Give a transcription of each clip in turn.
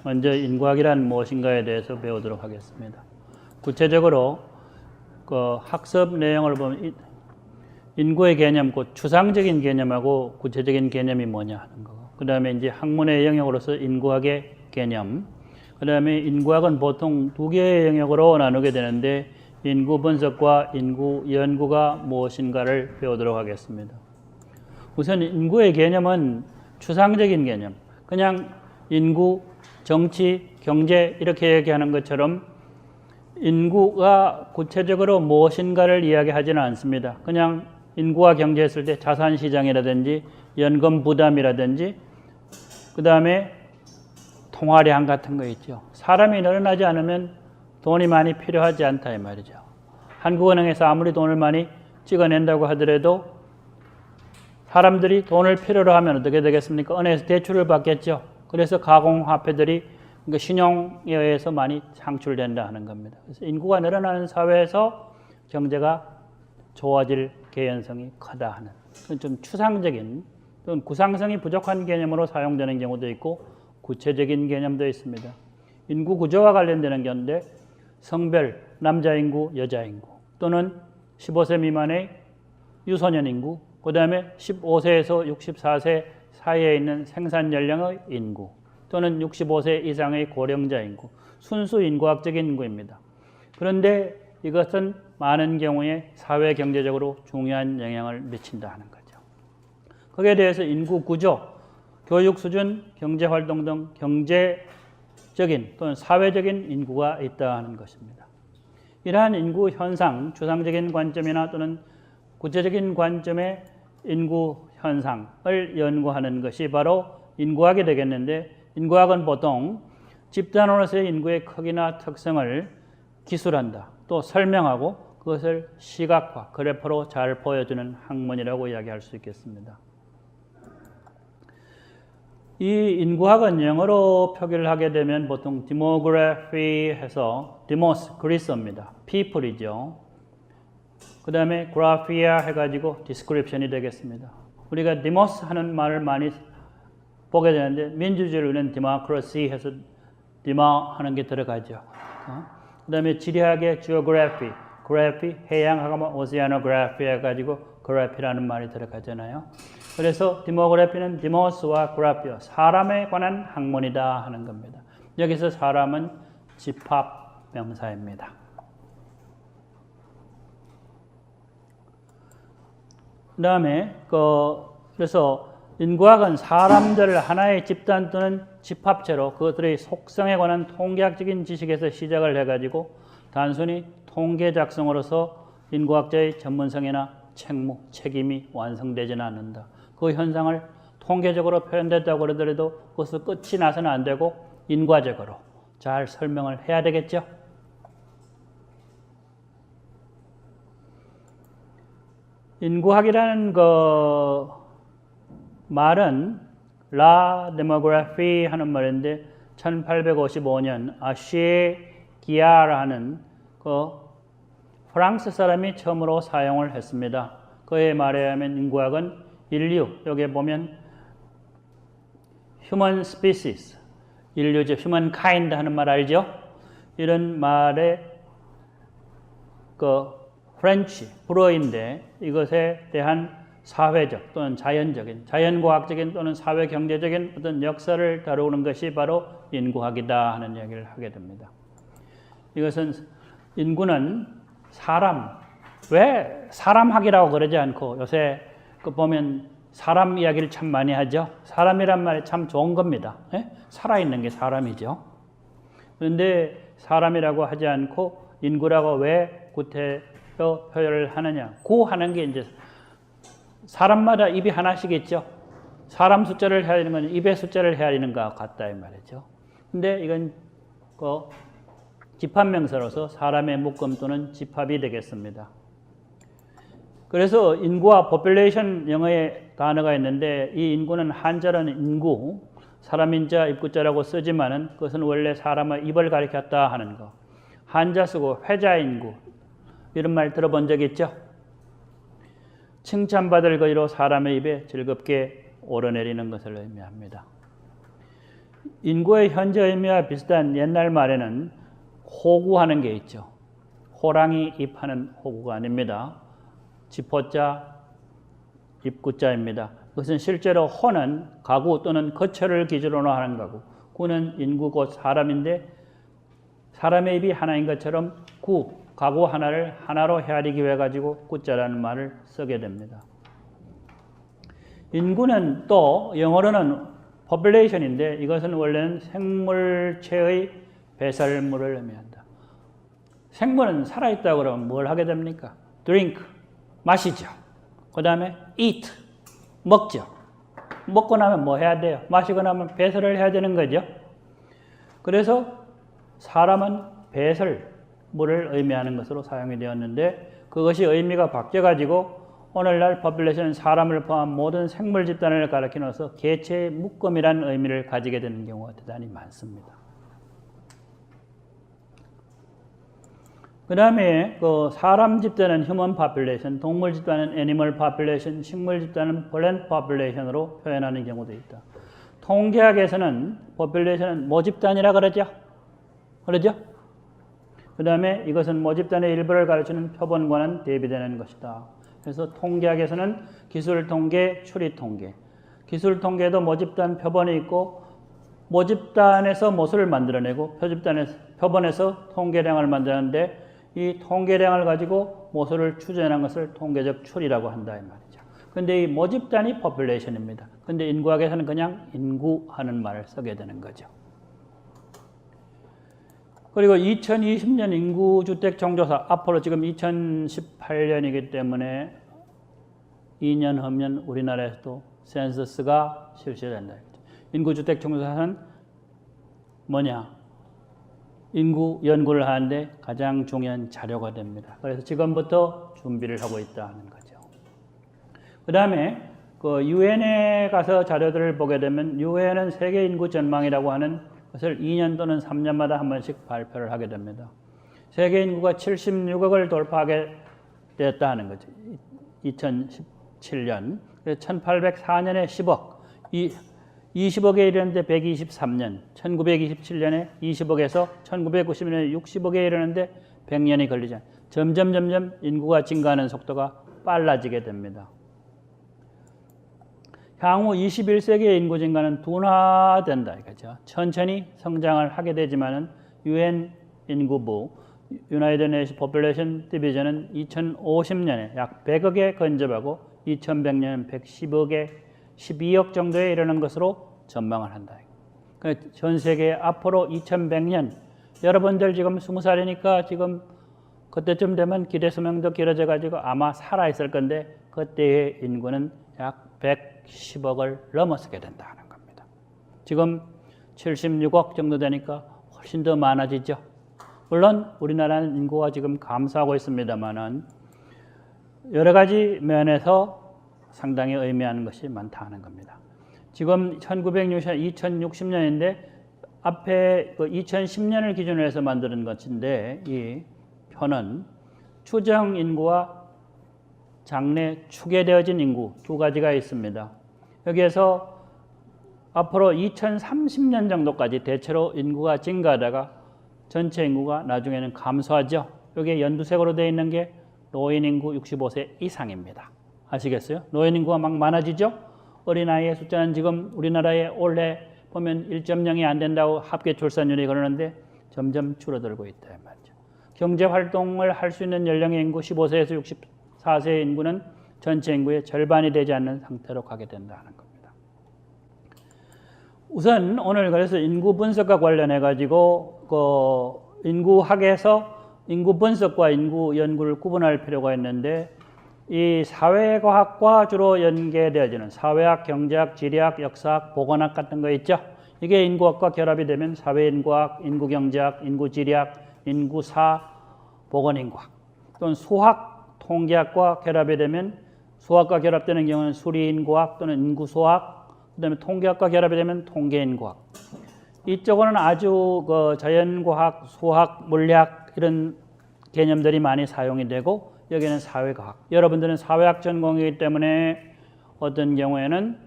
먼저 인구학이란 무엇인가에 대해서 배우도록 하겠습니다. 구체적으로 그 학습 내용을 보면 인구의 개념, 그 추상적인 개념하고 구체적인 개념이 뭐냐 하는 거. 그 다음에 이제 학문의 영역으로서 인구학의 개념. 그 다음에 인구학은 보통 두 개의 영역으로 나누게 되는데 인구 분석과 인구 연구가 무엇인가를 배우도록 하겠습니다. 우선 인구의 개념은 추상적인 개념. 그냥 인구, 정치, 경제 이렇게 얘기하는 것처럼 인구가 구체적으로 무엇인가를 이야기하지는 않습니다. 그냥 인구와 경제했을 때 자산시장이라든지 연금 부담이라든지 그 다음에 통화량 같은 거 있죠. 사람이 늘어나지 않으면 돈이 많이 필요하지 않다 이 말이죠. 한국은행에서 아무리 돈을 많이 찍어낸다고 하더라도 사람들이 돈을 필요로 하면 어떻게 되겠습니까? 은행에서 대출을 받겠죠. 그래서 가공화폐들이 신용에 의해서 많이 창출된다 하는 겁니다. 그래서 인구가 늘어나는 사회에서 경제가 좋아질 개연성이 크다 하는 그건 좀 추상적인 또는 구상성이 부족한 개념으로 사용되는 경우도 있고 구체적인 개념도 있습니다. 인구 구조와 관련되는 건데 성별, 남자 인구, 여자 인구 또는 15세 미만의 유소년 인구 그 다음에 15세에서 64세 사이에 있는 생산 연령의 인구 또는 65세 이상의 고령자 인구, 순수 인구학적인 인구입니다. 그런데 이것은 많은 경우에 사회 경제적으로 중요한 영향을 미친다 하는 거죠. 거기에 대해서 인구 구조, 교육 수준, 경제 활동 등 경제적인 또는 사회적인 인구가 있다 하는 것입니다. 이러한 인구 현상, 추상적인 관점이나 또는 구체적인 관점의 인구 현상을 연구하는 것이 바로 인구학이 되겠는데 인구학은 보통 집단으로서의 인구의 크기나 특성을 기술한다. 또 설명하고 그것을 시각화, 그래프로 잘 보여주는 학문이라고 이야기할 수 있겠습니다. 이 인구학은 영어로 표기를 하게 되면 보통 demography 해서 demos, 그리스어입니다. people이죠. 그 다음에 graphia 해가지고 description이 되겠습니다. 우리가 demos 하는 말을 많이 보게 되는데 민주주의는 democracy 해서 demo 하는 게 들어가죠. 그 다음에 지리학의 geography, graphy, 해양학은 oceanography 해가지고 graph이라는 말이 들어가잖아요. 그래서 demography는 demos와 graphia, 사람에 관한 학문이다 하는 겁니다. 여기서 사람은 집합 명사입니다. 그 다음에 그래서 인구학은 사람들을 하나의 집단 또는 집합체로 그것들의 속성에 관한 통계학적인 지식에서 시작을 해가지고 단순히 통계 작성으로서 인구학자의 전문성이나 책무, 책임이 완성되지는 않는다. 그 현상을 통계적으로 표현됐다고 그러더라도 그것을 끝이 나서는 안 되고 인과적으로 잘 설명을 해야 되겠죠. 인구학이라는 말은 라 데모그래피 하는 말인데 1855년 아시에 기아라는 프랑스 사람이 처음으로 사용을 했습니다. 그의 말에 의하면 인구학은 인류, 여기에 보면 human species, 인류죠. human kind 하는 말 알죠? 이런 말의 프렌치, 불어인데 이것에 대한 사회적 또는 자연적인, 자연과학적인 또는 사회경제적인 어떤 역사를 다루는 것이 바로 인구학이다 하는 이야기를 하게 됩니다. 이것은 인구는 사람, 왜 사람학이라고 그러지 않고 요새 보면 사람 이야기를 참 많이 하죠. 사람이란 말이 참 좋은 겁니다. 살아있는 게 사람이죠. 그런데 사람이라고 하지 않고 인구라고 왜 구태여 표현을 하느냐. 구하는 게 이제 사람마다 입이 하나씩 있죠. 사람 숫자를 헤아리는 건 입의 숫자를 헤아리는 것과 같다 이 말이죠. 근데 이건 집합명사로서 사람의 묶음 또는 집합이 되겠습니다. 그래서 인구와 population 영어의 단어가 있는데 이 인구는 한자로는 인구, 사람인자, 입구자라고 쓰지만은 그것은 원래 사람의 입을 가리켰다 하는 거. 한자 쓰고 회자인구 이런 말 들어본 적 있죠? 칭찬받을 거리로 사람의 입에 즐겁게 오르내리는 것을 의미합니다. 인구의 현재 의미와 비슷한 옛날 말에는 호구하는 게 있죠. 호랑이 입하는 호구가 아닙니다. 지포자, 입구자입니다. 그것은 실제로 호는 가구 또는 거처를 기준으로 하는 거고, 구는 인구 곧 사람인데 사람의 입이 하나인 것처럼 가구 하나를 하나로 헤아리기 위해 가지고 구자라는 말을 쓰게 됩니다. 인구는 또 영어로는 population인데 이것은 원래는 생물체의 배설물을 의미한다. 생물은 살아있다고 그러면 뭘 하게 됩니까? drink, 마시죠. 그 다음에 eat, 먹죠. 먹고 나면 뭐 해야 돼요? 마시고 나면 배설을 해야 되는 거죠. 그래서 사람은 배설물을 의미하는 것으로 사용이 되었는데 그것이 의미가 바뀌어가지고 오늘날 population은 사람을 포함한 모든 생물 집단을 가리켜서 개체의 묶음이라는 의미를 가지게 되는 경우가 대단히 많습니다. 그 다음에 그 사람 집단은 human population, 동물 집단은 animal population, 식물 집단은 plant population으로 표현하는 경우도 있다. 통계학에서는 population은 모집단이라 그러죠. 그러죠? 그 다음에 이것은 모집단의 일부를 가르치는 표본과는 대비되는 것이다. 그래서 통계학에서는 기술통계, 추리통계. 기술통계도 모집단 표본이 있고 모집단에서 모수를 만들어내고 표본에서 통계량을 만드는데 이 통계량을 가지고 모수를 추정하는 것을 통계적 추리라고 한다 이 말이죠. 그런데 이 모집단이 population입니다. 그런데 인구학에서는 그냥 인구하는 말을 쓰게 되는 거죠. 그리고 2020년 인구주택정조사, 앞으로 지금 2018년이기 때문에 2년 후면 우리나라에서도 센서스가 실시된다. 인구주택정조사는 뭐냐? 인구 연구를 하는데 가장 중요한 자료가 됩니다. 그래서 지금부터 준비를 하고 있다는 거죠. 그 다음에 그 유엔에 가서 자료들을 보게 되면 유엔은 세계 인구 전망이라고 하는 것을 2년 또는 3년마다 한 번씩 발표를 하게 됩니다. 세계 인구가 76억을 돌파하게 되었다는 거죠. 2017년. 1804년에 10억, 20억에 이르는데 123년, 1927년에 20억에서 1990년에 60억에 이르는데 100년이 걸리지 않아요. 점점 인구가 증가하는 속도가 빨라지게 됩니다. 향후 21세기의 인구 증가는 둔화된다 이거죠. 천천히 성장을 하게 되지만은 유엔 인구부 United Nations Population Division은 2050년에 약 100억에 근접하고 2100년 110억에 12억 정도에 이르는 것으로 전망을 한다. 그러니까 전 세계 앞으로 2100년 여러분들 지금 20살이니까 지금 그때쯤 되면 기대 수명도 길어져 가지고 아마 살아 있을 건데 그때의 인구는 약 110억을 넘어서게 된다는 겁니다. 지금 76억 정도 되니까 훨씬 더 많아지죠. 물론 우리나라는 인구가 지금 감소하고 있습니다만은 여러 가지 면에서 상당히 의미하는 것이 많다는 겁니다. 지금 2060년인데 앞에 그 2010년을 기준으로 해서 만드는 것인데 이 표는 추정 인구와 장래 추계되어진 인구 두 가지가 있습니다. 여기에서 앞으로 2030년 정도까지 대체로 인구가 증가하다가 전체 인구가 나중에는 감소하죠. 여기에 연두색으로 되어 있는 게 노인 인구 65세 이상입니다. 아시겠어요? 노인 인구가 막 많아지죠? 어린아이의 숫자는 지금 우리나라에 올해 보면 1.0이 안 된다고 합계 출산율이 그러는데 점점 줄어들고 있다 말이죠. 경제 활동을 할 수 있는 연령의 인구 15세에서 64세의 인구는 전체 인구의 절반이 되지 않는 상태로 가게 된다는 겁니다. 우선 오늘 그래서 인구 분석과 관련해 가지고 그 인구학에서 인구 분석과 인구 연구를 구분할 필요가 있는데 이 사회과학과 주로 연계되어지는 사회학, 경제학, 지리학, 역사학, 보건학 같은 거 있죠. 이게 인구학과 결합이 되면 사회인구학, 인구경제학, 인구지리학, 인구사, 보건인구학 또는 수학, 통계학과 결합이 되면 수학과 결합되는 경우는 수리인구학 또는 인구수학, 그다음에 통계학과 결합이 되면 통계인구학. 이쪽은 아주 그 자연과학, 수학, 물리학 이런 개념들이 많이 사용이 되고 여기는 사회과학. 여러분들은 사회학 전공이기 때문에 어떤 경우에는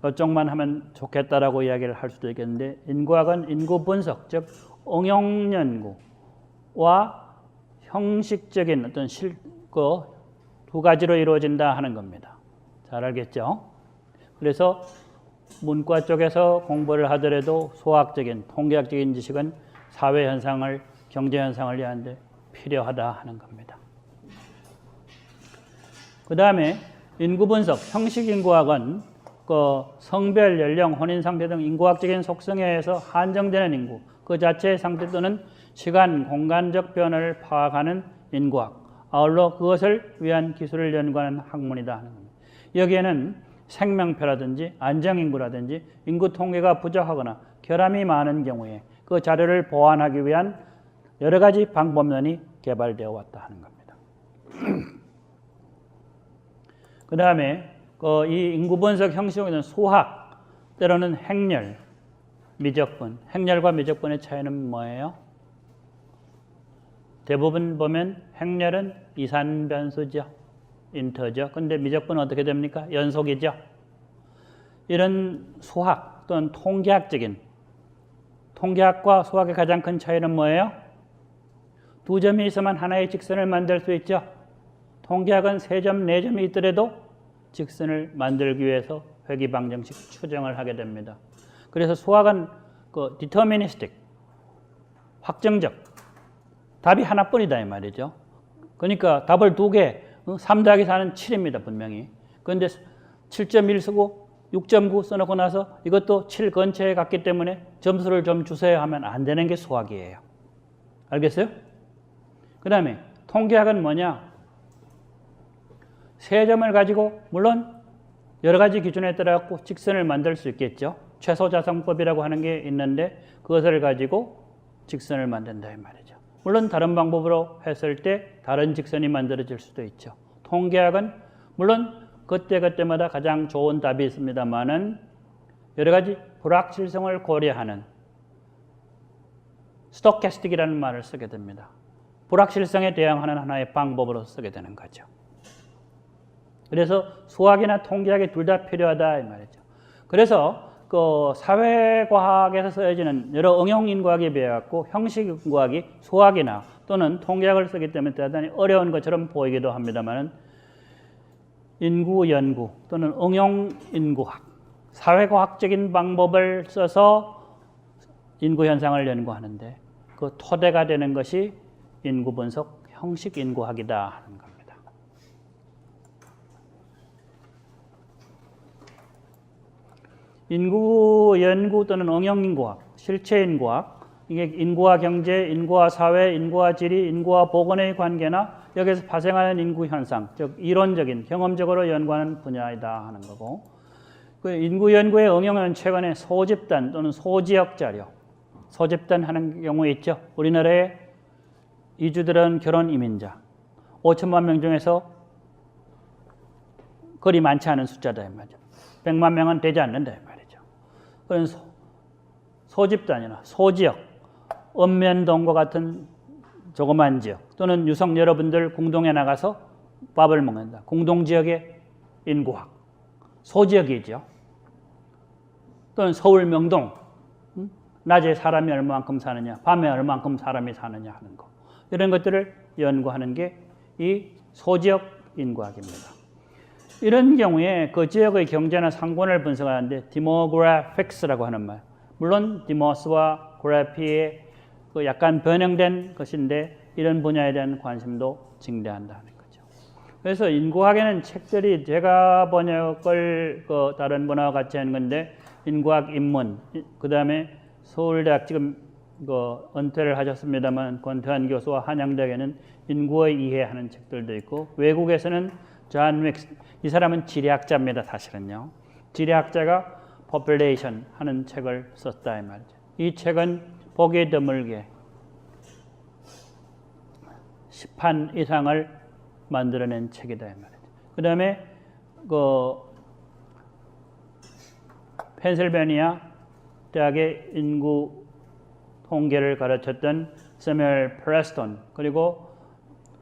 이쪽만 하면 좋겠다라고 이야기를 할 수도 있겠는데 인구학은 인구 분석, 즉 응용 연구와 형식적인 어떤 두 가지로 이루어진다 하는 겁니다. 잘 알겠죠? 그래서 문과 쪽에서 공부를 하더라도 수학적인, 통계학적인 지식은 사회 현상을, 경제 현상을 이해하는데 필요하다 하는 겁니다. 그 다음에 인구 분석, 형식 인구학은 성별, 연령, 혼인 상태 등 인구학적인 속성에 의해서 한정되는 인구, 그 자체의 상태 또는 시간, 공간적 변화를 파악하는 인구학, 아울러 그것을 위한 기술을 연구하는 학문이다 하는 겁니다. 여기에는 생명표라든지 안정인구라든지 인구 통계가 부족하거나 결함이 많은 경우에 그 자료를 보완하기 위한 여러 가지 방법론이 개발되어 왔다 하는 겁니다. 그 다음에 이 인구 분석 형식에는 수학, 때로는 행렬, 미적분. 행렬과 미적분의 차이는 뭐예요? 대부분 보면 행렬은 이산 변수죠. 인터죠. 근데 미적분은 어떻게 됩니까? 연속이죠. 이런 수학 또는 통계학과 수학의 가장 큰 차이는 뭐예요? 두 점이 있으면 하나의 직선을 만들 수 있죠. 통계학은 세 점, 네 점이 있더라도 직선을 만들기 위해서 회귀방정식 추정을 하게 됩니다. 그래서 수학은 deterministic, 확정적, 답이 하나뿐이다 이 말이죠. 그러니까 답을 두 개, 3 더하기 4는 7입니다 분명히. 그런데 7.1 쓰고 6.9 써놓고 나서 이것도 7 근처에 갔기 때문에 점수를 좀 주세요 하면 안 되는 게 수학이에요. 알겠어요? 그 다음에 통계학은 뭐냐? 세 점을 가지고 물론 여러 가지 기준에 따라 직선을 만들 수 있겠죠. 최소자성법이라고 하는 게 있는데 그것을 가지고 직선을 만든다 이 말이죠. 물론 다른 방법으로 했을 때 다른 직선이 만들어질 수도 있죠. 통계학은 물론 그때그때마다 가장 좋은 답이 있습니다만은 여러 가지 불확실성을 고려하는 스토캐스틱이라는 말을 쓰게 됩니다. 불확실성에 대항하는 하나의 방법으로 쓰게 되는 거죠. 그래서 수학이나 통계학이 둘 다 필요하다 이 말이죠. 그래서 사회과학에서 쓰여지는 여러 응용인구학에 비해 갖고 형식인구학이 수학이나 또는 통계학을 쓰기 때문에 대단히 어려운 것처럼 보이기도 합니다만 인구 연구 또는 응용인구학, 사회과학적인 방법을 써서 인구 현상을 연구하는데 그 토대가 되는 것이 인구 분석 형식인구학이다 하는 겁니다. 인구 연구 또는 응용인구학, 실체인구학, 이게 인구와 경제, 인구와 사회, 인구와 지리, 인구와 보건의 관계나 여기서 발생하는 인구 현상, 즉 이론적인, 경험적으로 연구하는 분야이다 하는 거고, 그 인구 연구의 응용은 최근에 소집단 또는 소지역 자료, 소집단 하는 경우에 있죠. 우리나라에 이주들은 결혼 이민자 5천만 명 중에서 그리 많지 않은 숫자다 이 말이죠. 100만 명은 되지 않는다 이 말이죠. 그런 소집단이나 소지역, 읍면동과 같은 조그만 지역 또는 유성 여러분들 공동에 나가서 밥을 먹는다. 공동지역의 인구학, 소지역이죠. 또는 서울 명동, 낮에 사람이 얼마만큼 사느냐, 밤에 얼마만큼 사람이 사느냐 하는 거. 이런 것들을 연구하는 게 이 소지역 인구학입니다. 이런 경우에 그 지역의 경제나 상권을 분석하는데 demographics라고 하는 말, 물론 디모스와 그래피의 약간 변형된 것인데 이런 분야에 대한 관심도 증대한다는 거죠. 그래서 인구학에는 책들이 제가 번역을 다른 분야와 같이 하는 건데 인구학 입문, 그 다음에 서울대학 지금 은퇴를 하셨습니다만 권태환 교수와 한양대학에는 인구의 이해하는 책들도 있고 외국에서는 존 윅스, 이 사람은 지리학자입니다. 사실은요. 지리학자가 population 하는 책을 썼다 이 말이죠. 이 책은 보기 드물게 10판 이상을 만들어낸 책이다 이 말이죠. 그 다음에 펜실베니아 대학의 인구 통계를 가르쳤던 세뮤얼 프레스턴 그리고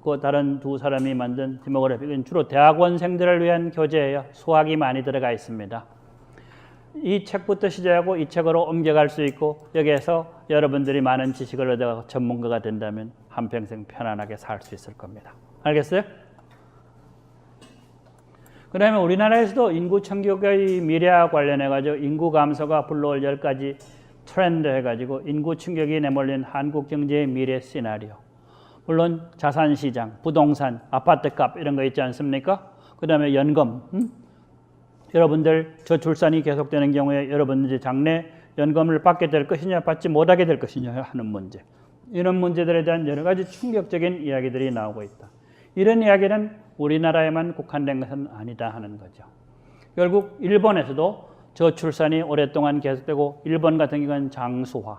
그 다른 두 사람이 만든 디모그래픽은 주로 대학원생들을 위한 교재예요. 수학이 많이 들어가 있습니다. 이 책부터 시작하고 이 책으로 옮겨갈 수 있고 여기에서 여러분들이 많은 지식을 얻어 전문가가 된다면 한평생 편안하게 살 수 있을 겁니다. 알겠어요? 그 다음에 우리나라에서도 인구 충격의 미래와 관련해가지고 인구 감소가 불러올 10가지 트렌드 해가지고 인구 충격이 내몰린 한국 경제의 미래 시나리오. 물론 자산시장, 부동산, 아파트값 이런 거 있지 않습니까? 그 다음에 연금. 여러분들 저출산이 계속되는 경우에 여러분들이 장래 연금을 받게 될 것이냐 받지 못하게 될 것이냐 하는 문제. 이런 문제들에 대한 여러 가지 충격적인 이야기들이 나오고 있다. 이런 이야기는 우리나라에만 국한된 것은 아니다 하는 거죠. 결국 일본에서도 저출산이 오랫동안 계속되고 일본 같은 경우는 장수화,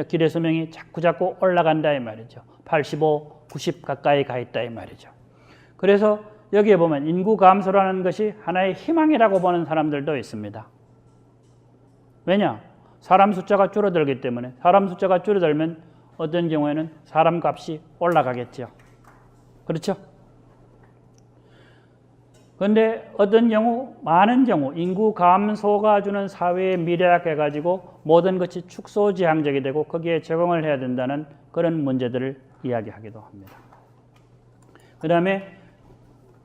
기대 수명이 자꾸 올라간다 이 말이죠. 85, 90 가까이 가 있다 이 말이죠. 그래서 여기에 보면 인구 감소라는 것이 하나의 희망이라고 보는 사람들도 있습니다. 왜냐? 사람 숫자가 줄어들기 때문에 사람 숫자가 줄어들면 어떤 경우에는 사람 값이 올라가겠죠. 그렇죠? 그런데 어떤 경우, 많은 경우 인구 감소가 주는 사회의 미래학 해가지고 모든 것이 축소지향적이 되고 거기에 적응을 해야 된다는 그런 문제들을 이야기하기도 합니다. 그 다음에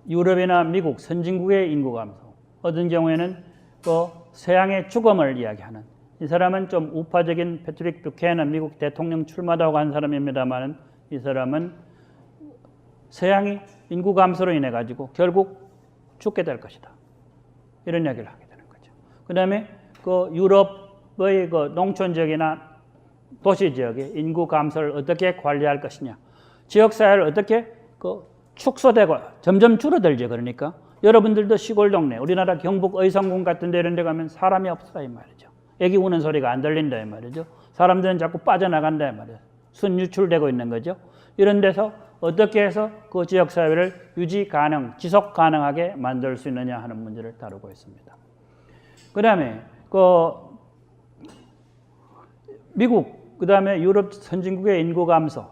유럽이나 미국, 선진국의 인구 감소. 어떤 경우에는 또 서양의 죽음을 이야기하는. 이 사람은 좀 우파적인 패트릭 뷰캐넌 미국 대통령 출마다고 한 사람입니다만 이 사람은 서양이 인구 감소로 인해 가지고 결국 죽게 될 것이다. 이런 이야기를 하게 되는 거죠. 그 다음에 그 유럽의 그 농촌 지역이나 도시 지역의 인구 감소를 어떻게 관리할 것이냐. 지역사회를 어떻게 축소되고 점점 줄어들죠. 그러니까 여러분들도 시골 동네, 우리나라 경북 의성군 같은 데 이런 데 가면 사람이 없다 이 말이죠. 애기 우는 소리가 안 들린다 이 말이죠. 사람들은 자꾸 빠져나간다 이 말이죠. 순 유출되고 있는 거죠. 이런 데서 어떻게 해서 그 지역사회를 유지 가능, 지속 가능하게 만들 수 있느냐 하는 문제를 다루고 있습니다. 그 다음에 미국, 그 다음에 유럽 선진국의 인구 감소,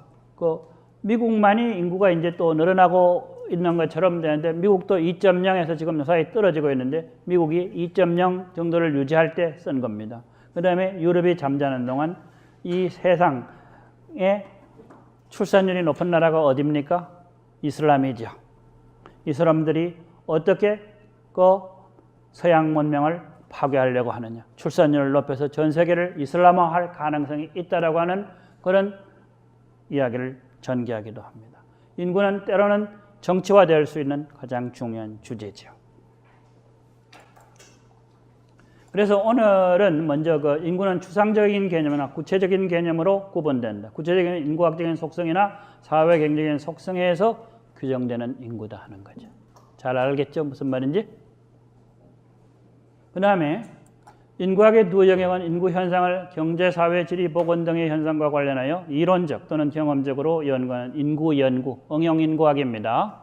미국만이 인구가 이제 또 늘어나고 있는 것처럼 되는데 미국도 2.0에서 지금 요사이 떨어지고 있는데 미국이 2.0 정도를 유지할 때 쓴 겁니다. 그 다음에 유럽이 잠자는 동안 이 세상에 출산율이 높은 나라가 어디입니까? 이슬람이죠. 이 사람들이 어떻게 서양 문명을 파괴하려고 하느냐. 출산율을 높여서 전 세계를 이슬람화할 가능성이 있다라고 하는 그런 이야기를 전개하기도 합니다. 인구는 때로는 정치화될 수 있는 가장 중요한 주제죠. 그래서 오늘은 먼저 인구는 추상적인 개념이나 구체적인 개념으로 구분된다. 구체적인 인구학적인 속성이나 사회 경제적인 속성에 의해서 규정되는 인구다 하는 거죠. 잘 알겠죠? 무슨 말인지? 그 다음에 인구학의 두 영역은 인구 현상을 경제, 사회, 지리, 보건 등의 현상과 관련하여 이론적 또는 경험적으로 연구하는 인구 연구, 응용 인구학입니다.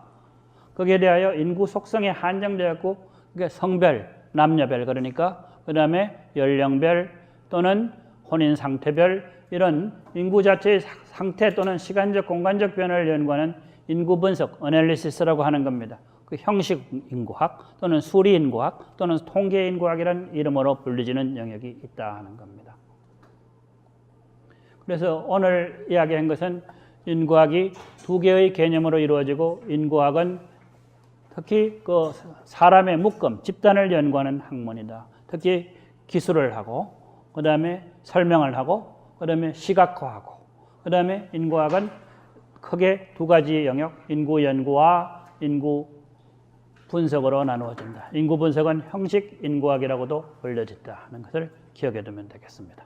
거기에 대하여 인구 속성에 한정되었고 그게 성별, 남녀별 그러니까 그 다음에 연령별 또는 혼인 상태별 이런 인구 자체의 상태 또는 시간적 공간적 변화를 연구하는 인구 분석, 어널리시스라고 하는 겁니다. 그 형식 인구학 또는 수리 인구학 또는 통계 인구학이라는 이름으로 불리지는 영역이 있다 하는 겁니다. 그래서 오늘 이야기한 것은 인구학이 두 개의 개념으로 이루어지고 인구학은 특히 사람의 묶음, 집단을 연구하는 학문이다. 특히 기술을 하고 그 다음에 설명을 하고 그 다음에 시각화하고 그 다음에 인구학은 크게 두 가지 영역, 인구 연구와 인구 분석으로 나누어진다. 인구 분석은 형식 인구학이라고도 불려진다 하는 것을 기억해 두면 되겠습니다.